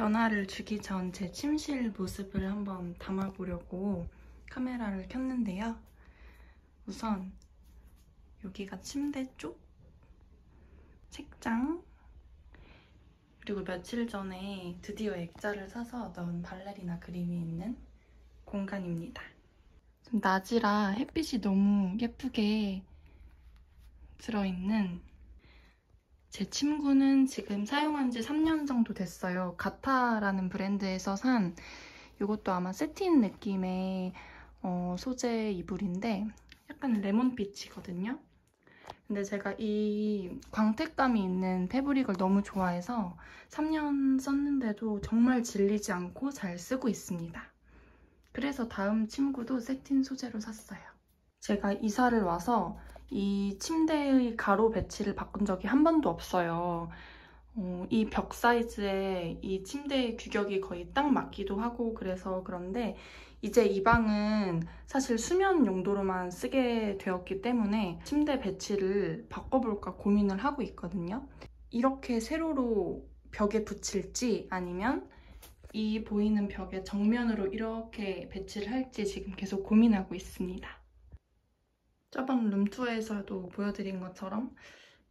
변화를 주기 전 제 침실 모습을 한번 담아보려고 카메라를 켰는데요. 우선 여기가 침대 쪽, 책장, 그리고 며칠 전에 드디어 액자를 사서 넣은 발레리나 그림이 있는 공간입니다. 좀 낮이라 햇빛이 너무 예쁘게 들어있는, 제 침구는 지금 사용한 지 3년 정도 됐어요. 가타라는 브랜드에서 산, 이것도 아마 세틴 느낌의 소재 이불인데 약간 레몬빛이거든요. 근데 제가 이 광택감이 있는 패브릭을 너무 좋아해서 3년 썼는데도 정말 질리지 않고 잘 쓰고 있습니다. 그래서 다음 침구도 세틴 소재로 샀어요. 제가 이사를 와서 이 침대의 가로 배치를 바꾼 적이 한 번도 없어요. 이 벽 사이즈에 이 침대의 규격이 거의 딱 맞기도 하고 그래서 그런데 이제 이 방은 사실 수면 용도로만 쓰게 되었기 때문에 침대 배치를 바꿔볼까 고민을 하고 있거든요. 이렇게 세로로 벽에 붙일지 아니면 이 보이는 벽에 정면으로 이렇게 배치를 할지 지금 계속 고민하고 있습니다. 저번 룸투어에서도 보여드린 것처럼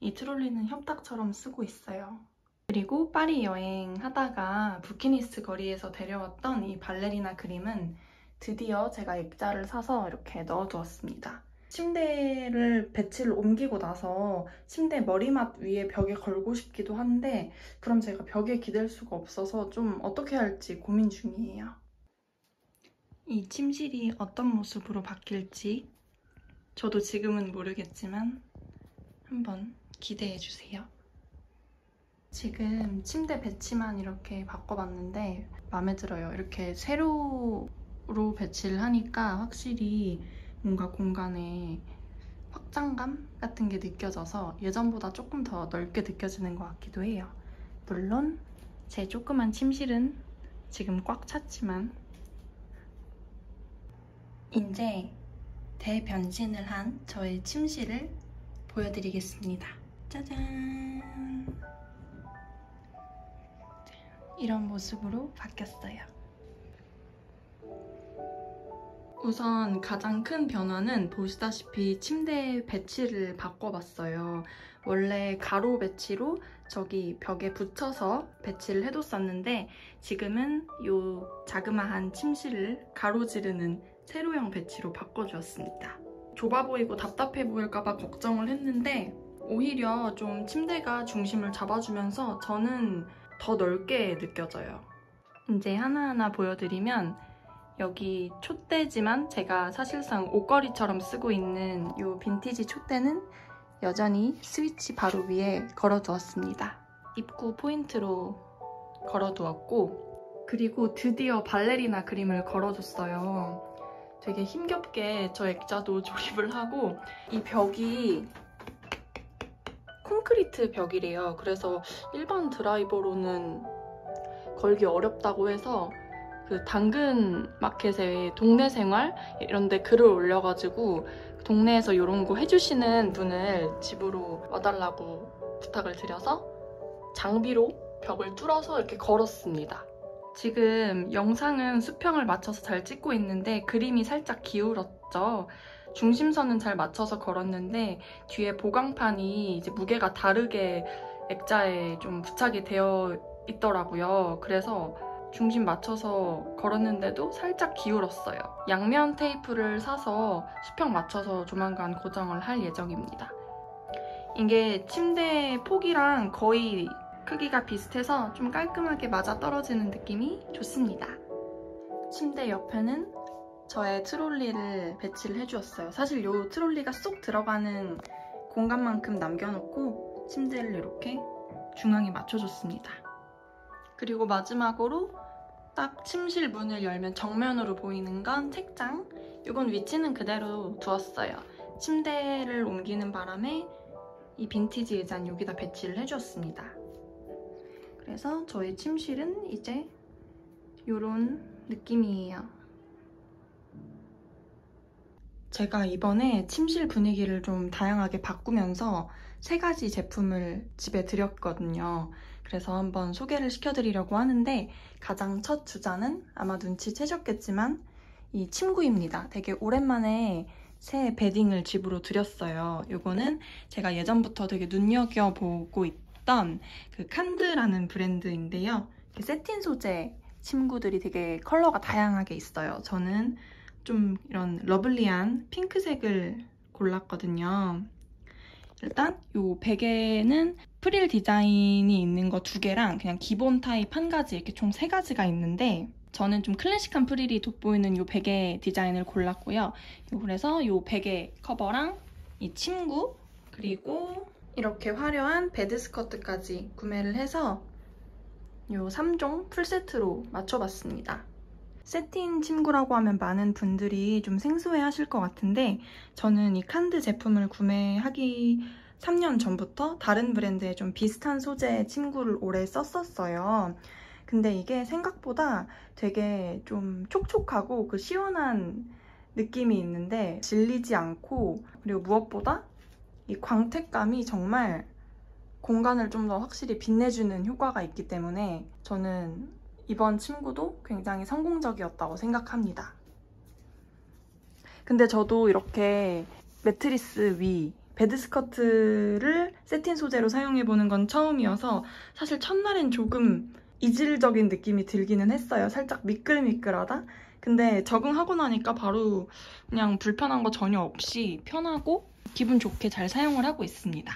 이 트롤리는 협탁처럼 쓰고 있어요. 그리고 파리 여행하다가 부키니스 거리에서 데려왔던 이 발레리나 그림은 드디어 제가 액자를 사서 이렇게 넣어두었습니다. 침대를 배치를 옮기고 나서 침대 머리맡 위에 벽에 걸고 싶기도 한데 그럼 제가 벽에 기댈 수가 없어서 좀 어떻게 할지 고민 중이에요. 이 침실이 어떤 모습으로 바뀔지 저도 지금은 모르겠지만 한번 기대해주세요. 지금 침대 배치만 이렇게 바꿔봤는데 마음에 들어요. 이렇게 세로로 배치를 하니까 확실히 뭔가 공간에 확장감 같은 게 느껴져서 예전보다 조금 더 넓게 느껴지는 것 같기도 해요. 물론 제 조그만 침실은 지금 꽉 찼지만 이제 대변신을 한 저의 침실을 보여드리겠습니다. 짜잔! 이런 모습으로 바뀌었어요. 우선 가장 큰 변화는 보시다시피 침대 배치를 바꿔봤어요. 원래 가로 배치로 저기 벽에 붙여서 배치를 해뒀었는데 지금은 이 자그마한 침실을 가로지르는 세로형 배치로 바꿔주었습니다. 좁아 보이고 답답해 보일까봐 걱정을 했는데 오히려 좀 침대가 중심을 잡아주면서 저는 더 넓게 느껴져요. 이제 하나하나 보여드리면 여기 촛대지만 제가 사실상 옷걸이처럼 쓰고 있는 이 빈티지 촛대는 여전히 스위치 바로 위에 걸어두었습니다. 입구 포인트로 걸어두었고 그리고 드디어 발레리나 그림을 걸어줬어요. 되게 힘겹게 저 액자도 조립을 하고 이 벽이 콘크리트 벽이래요. 그래서 일반 드라이버로는 걸기 어렵다고 해서 그 당근 마켓에 동네 생활 이런 데 글을 올려가지고 동네에서 이런 거 해주시는 분을 집으로 와달라고 부탁을 드려서 장비로 벽을 뚫어서 이렇게 걸었습니다. 지금 영상은 수평을 맞춰서 잘 찍고 있는데 그림이 살짝 기울었죠. 중심선은 잘 맞춰서 걸었는데 뒤에 보강판이 이제 무게가 다르게 액자에 좀 부착이 되어 있더라고요. 그래서 중심 맞춰서 걸었는데도 살짝 기울었어요. 양면 테이프를 사서 수평 맞춰서 조만간 고정을 할 예정입니다. 이게 침대 폭이랑 거의 크기가 비슷해서 좀 깔끔하게 맞아떨어지는 느낌이 좋습니다. 침대 옆에는 저의 트롤리를 배치를 해주었어요. 사실 이 트롤리가 쏙 들어가는 공간만큼 남겨놓고 침대를 이렇게 중앙에 맞춰줬습니다. 그리고 마지막으로 딱 침실 문을 열면 정면으로 보이는 건 책장. 이건 위치는 그대로 두었어요. 침대를 옮기는 바람에 이 빈티지 의자는 여기다 배치를 해주었습니다. 그래서 저희 침실은 이제 이런 느낌이에요. 제가 이번에 침실 분위기를 좀 다양하게 바꾸면서 3가지 제품을 집에 들였거든요. 그래서 한번 소개를 시켜드리려고 하는데 가장 첫 주자는 아마 눈치채셨겠지만 이 침구입니다. 되게 오랜만에 새 베딩을 집으로 들였어요. 이거는 제가 예전부터 되게 눈여겨보고 있던 그 칸드라는 브랜드인데요. 세틴 소재 침구들이 되게 컬러가 다양하게 있어요. 저는 좀 이런 러블리한 핑크색을 골랐거든요. 일단 이 베개는 프릴 디자인이 있는 거 2개랑 그냥 기본 타입 1가지 이렇게 총 3가지가 있는데 저는 좀 클래식한 프릴이 돋보이는 이 베개 디자인을 골랐고요. 그래서 이 베개 커버랑 이 침구 그리고 이렇게 화려한 베드 스커트까지 구매를 해서 이 3종 풀세트로 맞춰봤습니다. 세틴 침구라고 하면 많은 분들이 좀 생소해 하실 것 같은데 저는 이 칸드 제품을 구매하기 3년 전부터 다른 브랜드의 좀 비슷한 소재 침구를 오래 썼었어요. 근데 이게 생각보다 되게 좀 촉촉하고 그 시원한 느낌이 있는데 질리지 않고 그리고 무엇보다 이 광택감이 정말 공간을 좀 더 확실히 빛내주는 효과가 있기 때문에 저는 이번 침구도 굉장히 성공적이었다고 생각합니다. 근데 저도 이렇게 매트리스 위 베드 스커트를 세틴 소재로 사용해보는 건 처음이어서 사실 첫날엔 조금 이질적인 느낌이 들기는 했어요. 살짝 미끌미끌하다? 근데 적응하고 나니까 바로 그냥 불편한 거 전혀 없이 편하고 기분 좋게 잘 사용을 하고 있습니다.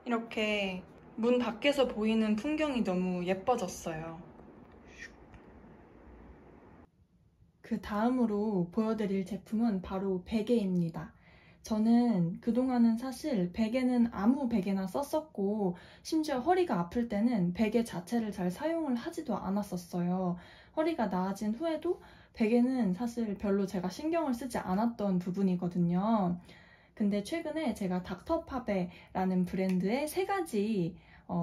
이렇게 문 밖에서 보이는 풍경이 너무 예뻐졌어요. 그 다음으로 보여드릴 제품은 바로 베개입니다. 저는 그동안은 사실 베개는 아무 베개나 썼었고 심지어 허리가 아플 때는 베개 자체를 잘 사용을 하지도 않았었어요. 허리가 나아진 후에도 베개는 사실 별로 제가 신경을 쓰지 않았던 부분이거든요. 근데 최근에 제가 닥터파베라는 브랜드의 3가지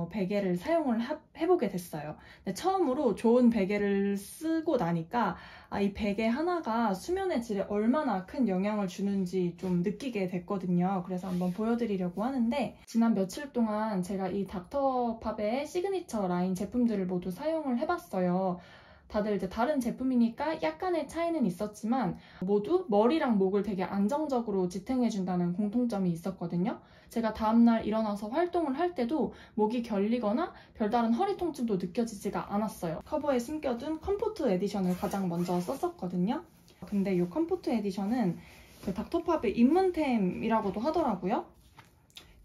베개를 사용을 해보게 됐어요. 근데 처음으로 좋은 베개를 쓰고 나니까 이 베개 하나가 수면의 질에 얼마나 큰 영향을 주는지 좀 느끼게 됐거든요. 그래서 한번 보여드리려고 하는데 지난 며칠 동안 제가 이 닥터파베의 시그니처 라인 제품들을 모두 사용을 해봤어요. 다들 이제 다른 제품이니까 약간의 차이는 있었지만 모두 머리랑 목을 되게 안정적으로 지탱해준다는 공통점이 있었거든요. 제가 다음날 일어나서 활동을 할 때도 목이 결리거나 별다른 허리 통증도 느껴지지가 않았어요. 커버에 숨겨둔 컴포트 에디션을 가장 먼저 썼었거든요. 근데 이 컴포트 에디션은 그 닥터팝의 입문템이라고도 하더라고요.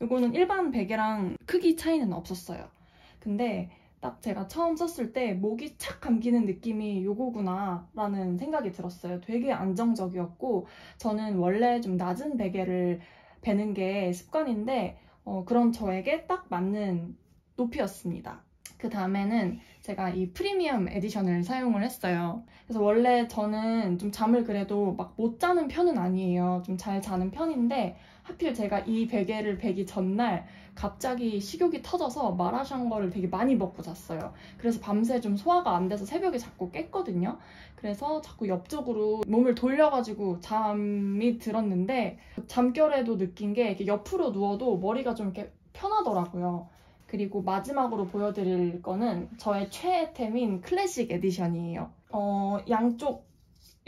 이거는 일반 베개랑 크기 차이는 없었어요. 근데 딱 제가 처음 썼을 때 목이 착 감기는 느낌이 요거구나 라는 생각이 들었어요. 되게 안정적이었고 저는 원래 좀 낮은 베개를 베는 게 습관인데 그런 저에게 딱 맞는 높이였습니다. 그 다음에는 제가 이 프리미엄 에디션을 사용을 했어요. 그래서 원래 저는 좀 잠을 그래도 막 못 자는 편은 아니에요. 좀 잘 자는 편인데 하필 제가 이 베개를 베기 전날 갑자기 식욕이 터져서 마라샹궈를 되게 많이 먹고 잤어요. 그래서 밤새 좀 소화가 안 돼서 새벽에 자꾸 깼거든요. 그래서 자꾸 옆쪽으로 몸을 돌려가지고 잠이 들었는데 잠결에도 느낀 게 이렇게 옆으로 누워도 머리가 좀 이렇게 편하더라고요. 그리고 마지막으로 보여드릴 거는 저의 최애템인 클래식 에디션이에요. 양쪽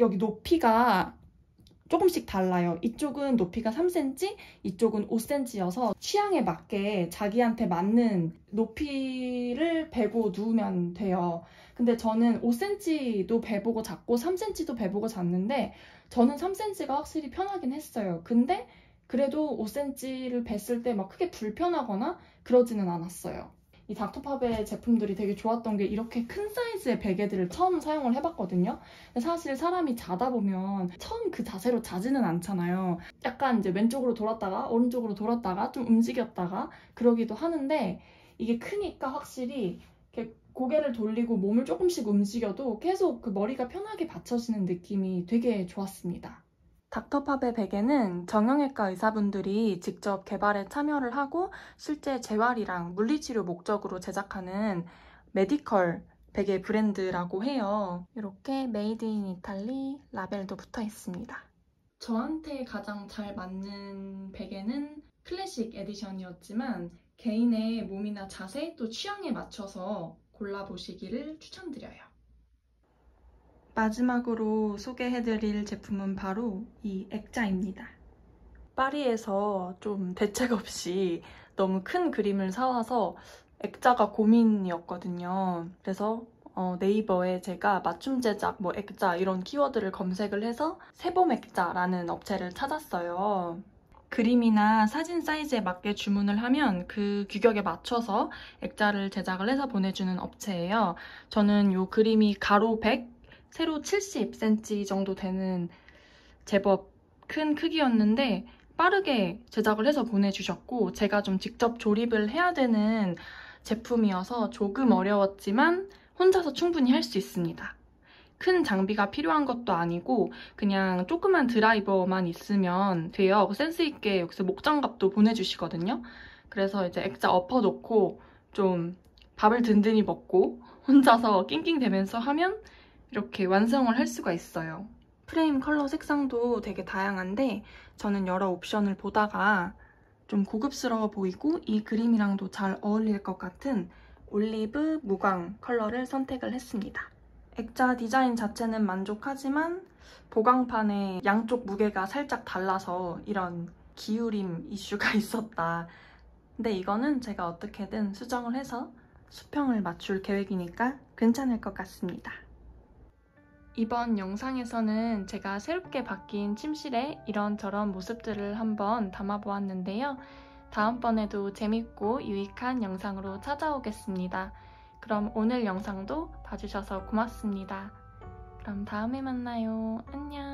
여기 높이가 조금씩 달라요. 이쪽은 높이가 3cm, 이쪽은 5cm여서 취향에 맞게 자기한테 맞는 높이를 베고 누우면 돼요. 근데 저는 5cm도 베보고 잤고 3cm도 베보고 잤는데 저는 3cm가 확실히 편하긴 했어요. 근데 그래도 5cm를 뱄을 때 막 크게 불편하거나 그러지는 않았어요. 이 닥터팝의 제품들이 되게 좋았던 게 이렇게 큰 사이즈의 베개들을 처음 사용을 해봤거든요. 근데 사실 사람이 자다 보면 처음 그 자세로 자지는 않잖아요. 약간 이제 왼쪽으로 돌았다가 오른쪽으로 돌았다가 좀 움직였다가 그러기도 하는데 이게 크니까 확실히 이렇게 고개를 돌리고 몸을 조금씩 움직여도 계속 그 머리가 편하게 받쳐지는 느낌이 되게 좋았습니다. 닥터팝의 베개는 정형외과 의사분들이 직접 개발에 참여를 하고 실제 재활이랑 물리치료 목적으로 제작하는 메디컬 베개 브랜드라고 해요. 이렇게 메이드 인 이탈리 라벨도 붙어 있습니다. 저한테 가장 잘 맞는 베개는 클래식 에디션이었지만 개인의 몸이나 자세 또 취향에 맞춰서 골라보시기를 추천드려요. 마지막으로 소개해드릴 제품은 바로 이 액자입니다. 파리에서 좀 대책 없이 너무 큰 그림을 사와서 액자가 고민이었거든요. 그래서 네이버에 제가 맞춤 제작, 액자 이런 키워드를 검색을 해서 세봄 액자라는 업체를 찾았어요. 그림이나 사진 사이즈에 맞게 주문을 하면 그 규격에 맞춰서 액자를 제작을 해서 보내주는 업체예요. 저는 이 그림이 가로 100, 세로 70cm 정도 되는 제법 큰 크기였는데 빠르게 제작을 해서 보내주셨고 제가 좀 직접 조립을 해야 되는 제품이어서 조금 어려웠지만 혼자서 충분히 할 수 있습니다. 큰 장비가 필요한 것도 아니고 그냥 조그만 드라이버만 있으면 돼요. 센스 있게 여기서 목장갑도 보내주시거든요. 그래서 이제 액자 엎어놓고 좀 밥을 든든히 먹고 혼자서 낑낑대면서 하면 이렇게 완성을 할 수가 있어요. 프레임 컬러 색상도 되게 다양한데 저는 여러 옵션을 보다가 좀 고급스러워 보이고 이 그림이랑도 잘 어울릴 것 같은 올리브 무광 컬러를 선택을 했습니다. 액자 디자인 자체는 만족하지만 보강판의 양쪽 무게가 살짝 달라서 이런 기울임 이슈가 있었다. 근데 이거는 제가 어떻게든 수정을 해서 수평을 맞출 계획이니까 괜찮을 것 같습니다. 이번 영상에서는 제가 새롭게 바뀐 침실의 이런저런 모습들을 한번 담아보았는데요. 다음번에도 재밌고 유익한 영상으로 찾아오겠습니다. 그럼 오늘 영상도 봐주셔서 고맙습니다. 그럼 다음에 만나요. 안녕.